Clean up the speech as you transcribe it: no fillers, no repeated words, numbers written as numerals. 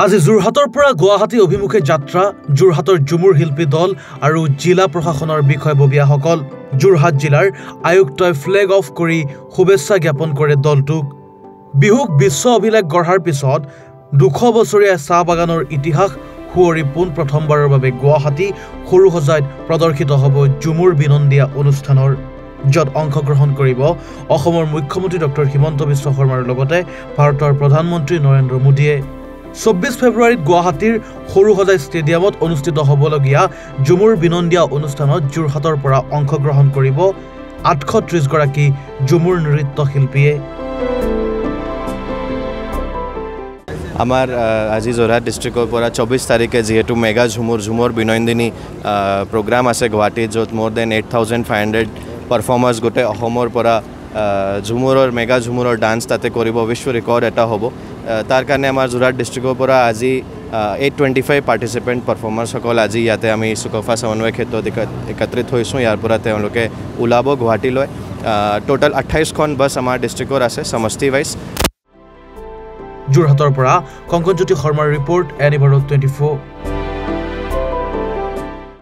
আজি যোৰহাটৰ পৰা গুৱাহাটী অভিমুখে যাত্ৰা যোৰহাটৰ ঝুমুৰ শিল্পী দল আৰু জিলা প্ৰশাসনৰ বিষয়ববীয়াসকল যোৰহাট জিলাৰ আয়ুক্তই ফ্লেগ অফ কৰি শুভেচ্ছা জ্ঞাপন কৰে দলটোক বিহুক বিশ্ব অভিলেখ গঢ়াৰ পিছত 200 বছৰীয়া চাহ বাগানৰ ইতিহাস সুৱৰি পোন প্ৰথমবাৰৰ বাবে গুৱাহাটী সৰুসজাইত প্ৰদৰ্শিত হ'ব ঝুমুৰ বিনন্দিয়া অনুষ্ঠানৰ য'ত অংশগ্ৰহণ কৰিব অসমৰ মুখ্যমন্ত্ৰী ডক্টৰ হিমন্ত বিশ্ব শৰ্মাৰ লগতে ভাৰতৰ প্ৰধানমন্ত্ৰী নৰেন্দ্ৰ মোদীয়ে 24 ফেব্ৰুৱাৰীত গুৱাহাটীৰ সৰুসজাই ষ্টেডিয়ামত অনুষ্ঠিত হ'বলগীয়া ঝুমুৰ বিনন্দিয়া অনুষ্ঠানত যোৰহাটৰ পৰা অংশগ্ৰহণ কৰিব 830 গৰাকী ঝুমুৰ নৃত্য শিল্পীয়ে আমাৰ আজি যোৰহাট ডিষ্ট্ৰিক্টৰ পৰা 24 তাৰিখে যেহেতু মেগা ঝুমুৰ বিনন্দিনী প্ৰগ্ৰাম আছে গুৱাহাটীত য'ত মোৰ দেন 8500 পাৰফৰ্মাৰ্ছ গোটেই অসমৰ পৰা ঝুমুৰৰ মেগা ঝুমুৰৰ ডান্স তাতে কৰিব বিশ্ব ৰেকৰ্ড এটা হ'ব তাৰ কাৰণে আমাৰ যোৰহাট ডিষ্ট্ৰিক্টৰ পৰা আজি 825 পাৰ্টিচিপেণ্ট পাৰফৰ্মাৰ্ছসকল আজি ইয়াতে আমি সুকফা সমন্বয় ক্ষেত্ৰত একত্ৰিত হৈছোঁ ইয়াৰ পৰা তেওঁলোকে ওলাব গুৱাহাটীলৈ টোটেল 28খন বাছ আমাৰ ডিষ্ট্ৰিক্টৰ আছে সমষ্টি ৱাইজ যোৰহাটৰ পৰা কংকনজ্যোতি শৰ্মাৰ ৰিপৰ্ট এনিভাৰত 24